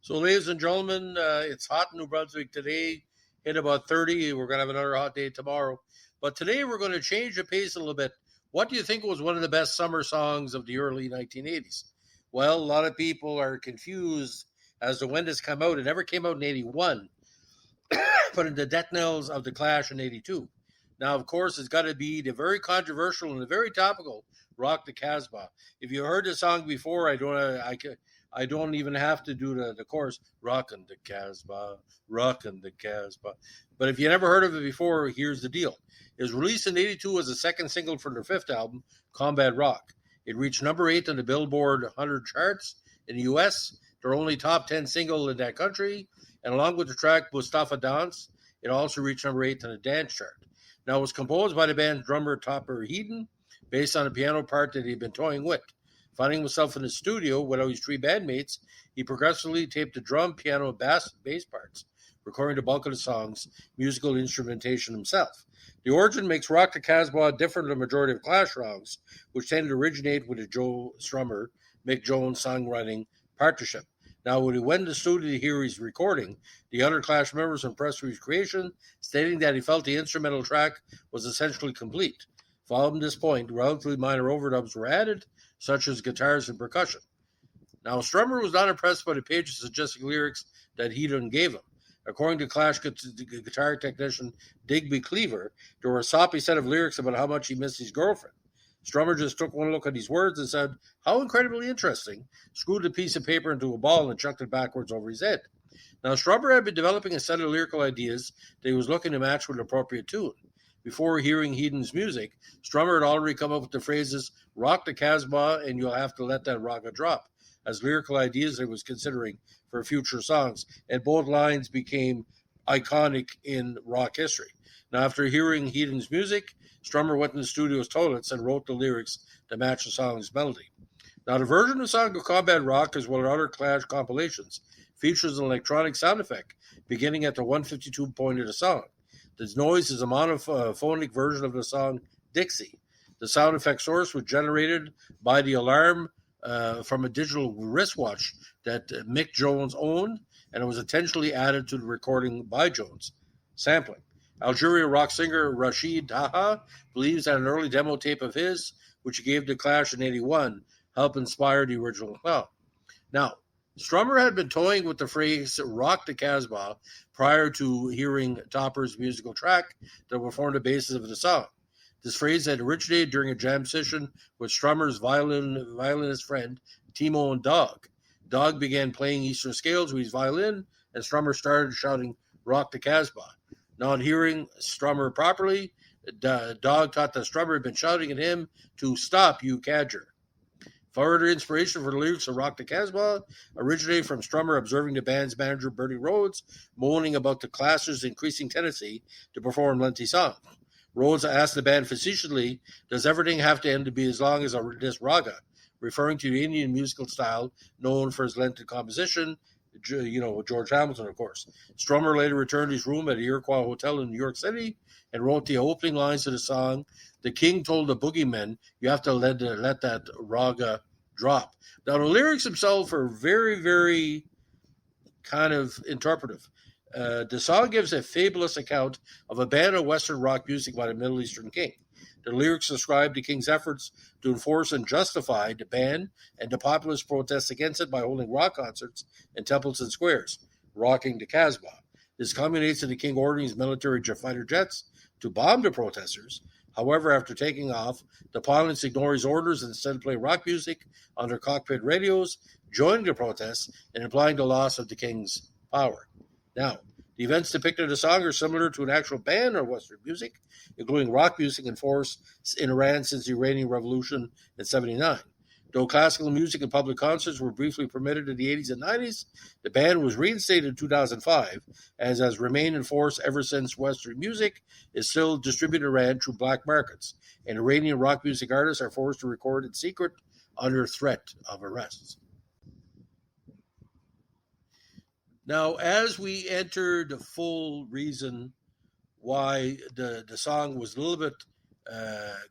So, ladies and gentlemen, it's hot in New Brunswick today, hit about 30. We're going to have another hot day tomorrow. But today we're going to change the pace a little bit. What do you think was one of the best summer songs of the early 1980s? Well, a lot of people are confused as to when this came out. It never came out in 81, but in the death knells of the Clash in 82. Now, of course, it's got to be the very controversial and the very topical "Rock the Casbah." If you heard the song before, I don't even have to do the chorus. Rockin' the Casbah, rockin' the Casbah. But if you never heard of it before, here's the deal. It was released in 82 as the second single from their fifth album, Combat Rock. It reached number 8 on the Billboard 100 charts in the US, their only top 10 single in that country, and along with the track Mustafa Dance, it also reached number 8 on the dance chart. Now, it was composed by the band's drummer Topper Heaton, based on a piano part that he'd been toying with. Finding himself in the studio without his three bandmates, he progressively taped the drum, piano, and bass parts, recording the bulk of the song's musical instrumentation himself. The origin makes Rock the Casbah different than the majority of Clash songs, which tended to originate with the Joe Strummer, Mick Jones songwriting partnership. Now, when he went in the studio to hear his recording, the other Clash members impressed with his creation, stating that he felt the instrumental track was essentially complete. Following this point, relatively minor overdubs were added, such as guitars and percussion. Now, Strummer was not impressed by the page's suggesting lyrics that Heaton gave him. According to Clash guitar technician Digby Cleaver, there were a soppy set of lyrics about how much he missed his girlfriend. Strummer just took one look at these words and said, "How incredibly interesting," screwed a piece of paper into a ball and chucked it backwards over his head. Now, Strummer had been developing a set of lyrical ideas that he was looking to match with an appropriate tune. Before hearing Heaton's music, Strummer had already come up with the phrases, "Rock the Casbah," and "You'll have to let that rock drop," as lyrical ideas he was considering for future songs, and both lines became iconic in rock history. Now, after hearing Heaton's music, Strummer went in the studio's toilets and wrote the lyrics to match the song's melody. Now, the version of the song of Combat Rock, as well as other Clash compilations, features an electronic sound effect beginning at the 152 point of the song. This noise is a monophonic version of the song Dixie. The sound effect source was generated by the alarm from a digital wristwatch that Mick Jones owned, and it was intentionally added to the recording by Jones. Sampling. Algerian rock singer Rashid Taha believes that an early demo tape of his, which he gave to Clash in 81, helped inspire the original clown. Now, Strummer had been toying with the phrase "Rock the Casbah" prior to hearing Topper's musical track that would form the basis of the song. This phrase had originated during a jam session with Strummer's violinist friend, Timo and Dog. Dog began playing Eastern scales with his violin, and Strummer started shouting, "Rock the Casbah." Not hearing Strummer properly, Dog thought that Strummer had been shouting at him to "Stop, you cadger." Further inspiration for the lyrics of "Rock the Casbah" originated from Strummer observing the band's manager, Bertie Rhodes, moaning about the Clash's increasing tendency to perform lengthy songs. Rhodes asked the band facetiously, "Does everything have to end to be as long as this raga?" referring to the Indian musical style known for its lengthy composition, George Hamilton, of course. Strummer later returned to his room at the Iroquois Hotel in New York City and wrote the opening lines of the song. "The king told the boogeymen, you have to let that raga drop." Now, the lyrics themselves are very, very kind of interpretive. The song gives a fabulous account of a band of Western rock music by the Middle Eastern king. The lyrics describe the king's efforts to enforce and justify the ban and the populist protests against it by holding rock concerts in temples and squares, rocking the Casbah. This culminates in the king ordering his military fighter jets to bomb the protesters. However, after taking off, the pilots ignore his orders and instead play rock music on their cockpit radios, joining the protests and implying the loss of the king's power. Now, the events depicted in the song are similar to an actual ban on Western music, including rock music in force in Iran since the Iranian Revolution in 79. Though classical music and public concerts were briefly permitted in the 80s and 90s, the ban was reinstated in 2005, as has remained in force ever since. Western music is still distributed in Iran through black markets, and Iranian rock music artists are forced to record in secret under threat of arrests. Now, as we enter the full reason why the song was a little bit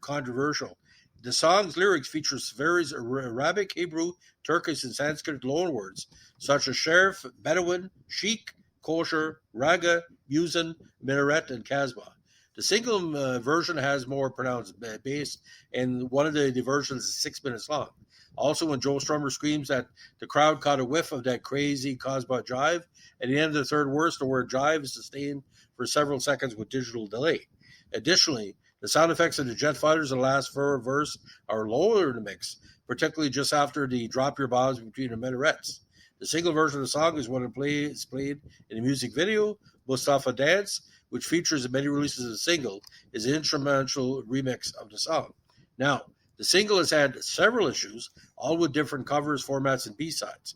controversial, The song's lyrics features various Arabic, Hebrew, Turkish, and Sanskrit loanwords such as Sharif, Bedouin, Sheikh, Kosher, Raga, Muezzin, Minaret, and Casbah. The single version has more pronounced bass, and one of the versions is 6 minutes long. Also, when Joe Strummer screams that the crowd caught a whiff of that crazy Casbah jive, at the end of the third verse, the word jive is sustained for several seconds with digital delay. Additionally, the sound effects of the jet fighters in the last verse are lower in the mix, particularly just after the drop your bombs between the minarets. The single version of the song is one that is played in the music video. Mustafa Dance, which features in many releases as a single, is an instrumental remix of the song. Now, the single has had several issues, all with different covers, formats, and B-sides,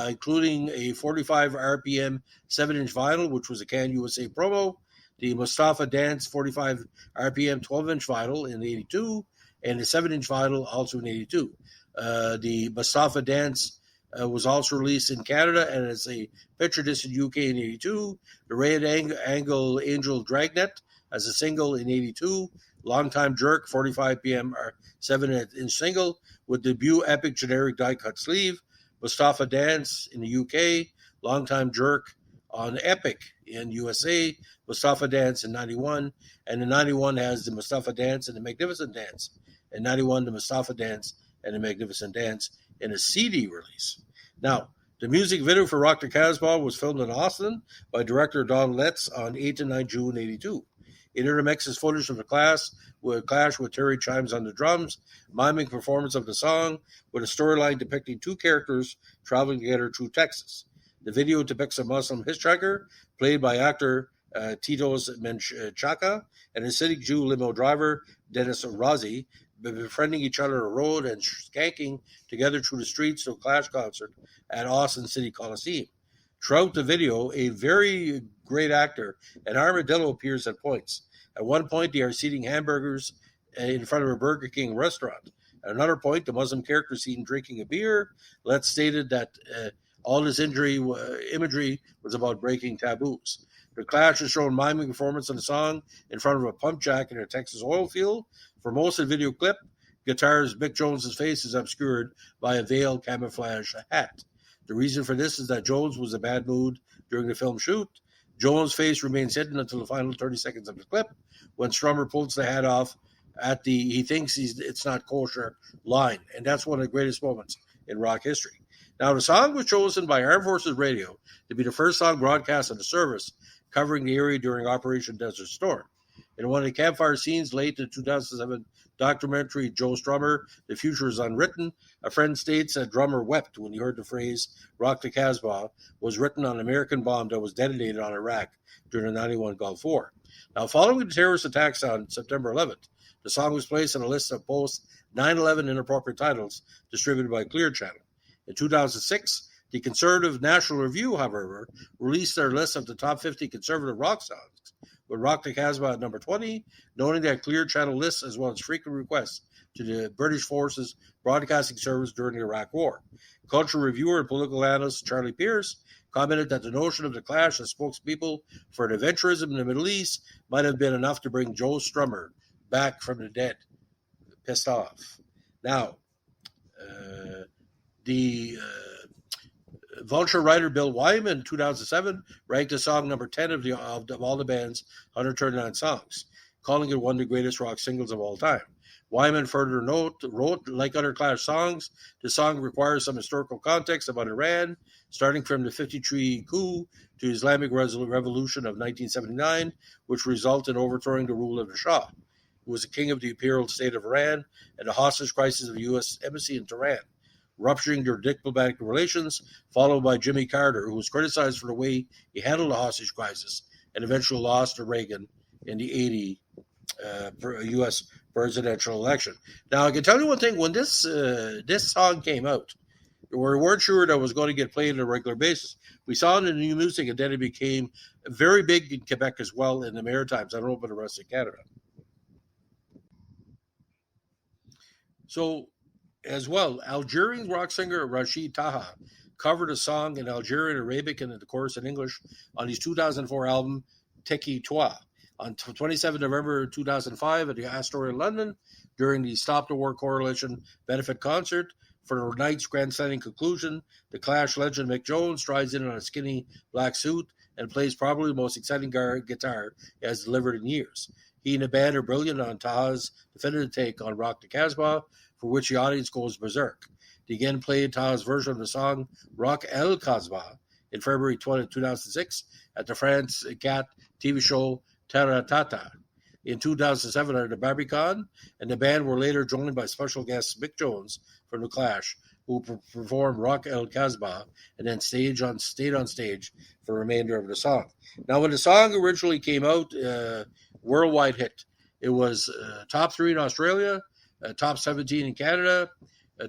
including a 45 RPM 7-inch vinyl, which was a Can USA promo, the Mustafa Dance 45 RPM 12-inch vinyl in 82, and the 7-inch vinyl also in 82. The Mustafa Dance was also released in Canada and as a picture disc in UK in 82. The Red Angle Angel Dragnet as a single in 82. Longtime Jerk 45 PM 7-inch single with debut epic generic die cut sleeve. Mustafa Dance in the UK. Longtime Jerk on Epic in USA. Mustafa Dance in 91. And in 91 has the Mustafa Dance and the Magnificent Dance. In 91, the Mustafa Dance and the Magnificent Dance in a CD release. Now, the music video for Rock the Casbah was filmed in Austin by director Don Letts on 8 and 9 June 82. It intermixes footage of the clash with Terry Chimes on the drums, miming performance of the song, with a storyline depicting two characters traveling together through Texas. The video depicts a Muslim hitchhiker, played by actor Titos Menchaca, and a Hasidic Jew limo driver, Dennis Razi, befriending each other on the road and skanking together through the streets to a Clash concert at Austin City Coliseum. Throughout the video, a very great actor, an armadillo, appears at points. At one point, they are eating hamburgers in front of a Burger King restaurant. At another point, the Muslim character is seen drinking a beer. Let's stated that all this imagery was about breaking taboos. The Clash is shown miming performance of the song in front of a pump jack in a Texas oil field. For most of the video clip, guitarist Mick Jones's face is obscured by a veiled camouflage hat. The reason for this is that Jones was in a bad mood during the film shoot. Jones' face remains hidden until the final 30 seconds of the clip, when Strummer pulls the hat off at the "he thinks it's not kosher" line, and that's one of the greatest moments in rock history. Now, the song was chosen by Armed Forces Radio to be the first song broadcast on the service covering the area during Operation Desert Storm. In one of the campfire scenes late in the 2007 documentary Joe Strummer, The Future is Unwritten, a friend states that drummer wept when he heard the phrase "Rock the Casbah" was written on an American bomb that was detonated on Iraq during the 91 Gulf War. Now, following the terrorist attacks on September 11th, the song was placed on a list of post 9/11 inappropriate titles distributed by Clear Channel. In 2006, the Conservative National Review, however, released their list of the top 50 conservative rock songs, with Rock the Casbah at number 20, noting that Clear Channel lists as well as frequent requests to the British Forces Broadcasting Service during the Iraq War. Cultural reviewer and political analyst Charlie Pierce commented that the notion of the Clash as spokespeople for an adventurism in the Middle East might have been enough to bring Joe Strummer back from the dead. Pissed off. Now, the Vulture writer Bill Wyman in 2007 ranked the song number 10 of all the band's 139 songs, calling it one of the greatest rock singles of all time. Wyman further wrote, like other Clash songs, the song requires some historical context about Iran, starting from the 53 coup to the Islamic Revolution of 1979, which resulted in overthrowing the rule of the Shah, who was the king of the imperial state of Iran, and the hostage crisis of the U.S. Embassy in Tehran, rupturing their diplomatic relations, followed by Jimmy Carter, who was criticized for the way he handled the hostage crisis and eventually lost to Reagan in the 80 U.S. presidential election. Now, I can tell you one thing. When this song came out, we weren't sure that it was going to get played on a regular basis. We saw it in the new music, and then it became very big in Quebec as well in the Maritimes. I don't know about the rest of Canada. So, as well, Algerian rock singer Rachid Taha covered a song in Algerian, Arabic, and the chorus in English on his 2004 album, Teki Toi. On 27 November 2005 at the Astoria in London, during the Stop the War Coalition benefit concert. For the night's grandstanding conclusion, the Clash legend Mick Jones strides in a skinny black suit and plays probably the most exciting guitar he has delivered in years. He and the band are brilliant on Taha's definitive take on Rock the Casbah, for which the audience goes berserk. They again played Taha's version of the song Rock El Casbah in February 2006 at the France Cat TV show Terra Tata. In 2007 at the Barbican, and the band were later joined by special guest Mick Jones from The Clash, who performed Rock El Casbah and then stayed on stage for the remainder of the song. Now, when the song originally came out, worldwide hit. It was top 3 in Australia, top 17 in Canada,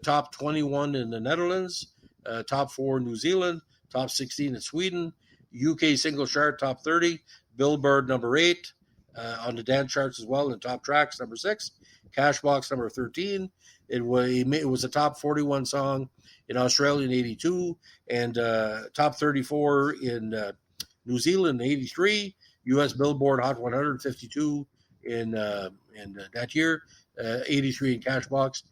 top 21 in the Netherlands, top 4 in New Zealand, top 16 in Sweden, UK single chart top 30, Billboard number 8, on the dance charts as well, in top tracks number 6, Cashbox number 13. It was a top 41 song in Australia in 82, and top 34 in New Zealand in 83, US Billboard Hot 152 in that year, 83 in Cashbox,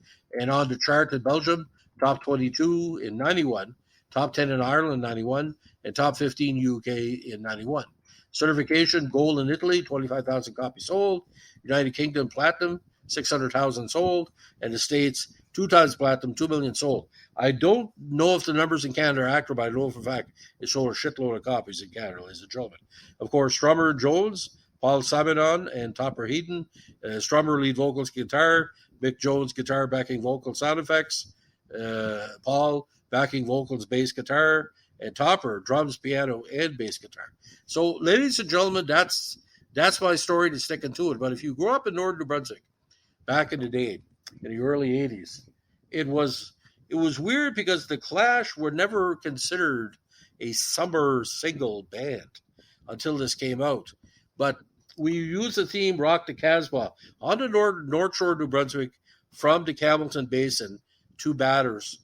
and on the chart in Belgium, top 22 in 91, top 10 in Ireland in 91, and top 15 UK in 91. Certification, gold in Italy, 25,000 copies sold. United Kingdom, platinum, 600,000 sold. And the States, 2 times platinum, 2 million sold. I don't know if the numbers in Canada are accurate, but I know for a fact it sold a shitload of copies in Canada, ladies and gentlemen. Of course, Strummer Jones, Paul Simonon, and Topper Heaton. Strummer, lead vocals, guitar. Mick Jones, guitar, backing vocal, sound effects. Paul, backing vocals, bass guitar. And Topper, drums, piano, and bass guitar. So, ladies and gentlemen, that's my story to sticking to it. But if you grew up in Northern New Brunswick back in the day, in the early 80s, it was weird because the Clash were never considered a summer single band until this came out. But we used the theme Rock the Casbah on the North Shore of New Brunswick from the Campbellton Basin to Batters.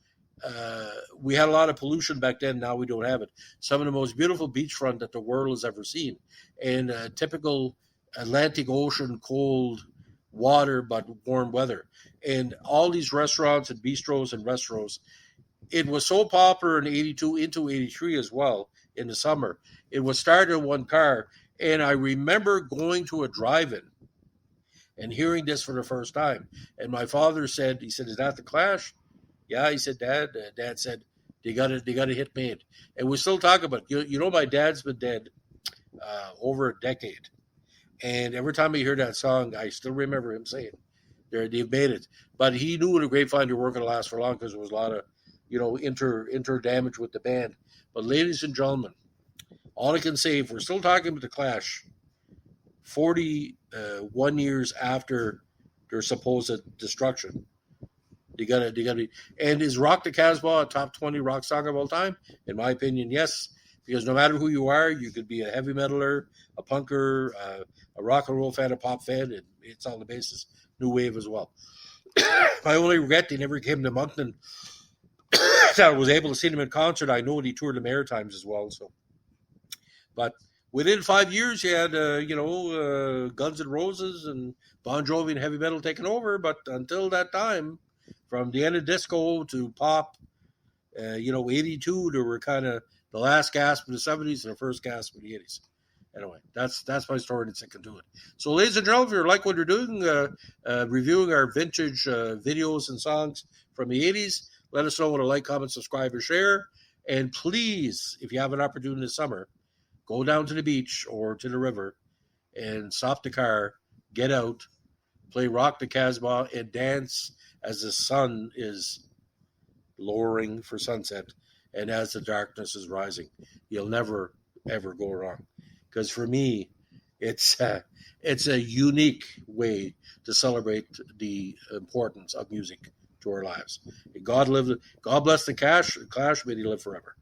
We had a lot of pollution back then. Now we don't have it. Some of the most beautiful beachfront that the world has ever seen, and typical Atlantic Ocean cold water but warm weather, and all these restaurants and bistros and restaurants. It was so popular in 82 into 83 as well in the summer. It was started in one car, and I remember going to a drive-in and hearing this for the first time. And my father said, "Is that the Clash?" Yeah, he said, Dad said, they got a hit made. And we still talk about it. You know, my dad's been dead over a decade. And every time I hear that song, I still remember him saying, they've made it. But he knew the grapevine they weren't going to last for long because there was a lot of, inter damage with the band. But ladies and gentlemen, all I can say, if we're still talking about the Clash, 41 years after their supposed destruction, They gotta be. And is Rock the Casbah a top 20 rock song of all time? In my opinion, yes. Because no matter who you are, you could be a heavy metaler, a punker, a rock and roll fan, a pop fan, and it's on the basis. New wave as well. My only regret, they never came to Moncton. I was able to see them in concert. I know he toured the Maritimes as well. So, but within 5 years, you had Guns N' Roses and Bon Jovi and heavy metal taking over. But until that time, from the end of disco to pop, 82, they were kind of the last gasp of the 70s and the first gasp of the 80s. Anyway, that's my story and sticking to it. So, ladies and gentlemen, if you like what you're doing, reviewing our vintage videos and songs from the 80s, let us know with a like, comment, subscribe, or share. And please, if you have an opportunity this summer, go down to the beach or to the river and stop the car, get out, play Rock the Casbah, and dance as the sun is lowering for sunset and as the darkness is rising. You'll never, ever go wrong. Because for me, it's a unique way to celebrate the importance of music to our lives. God bless the Clash. May they live forever.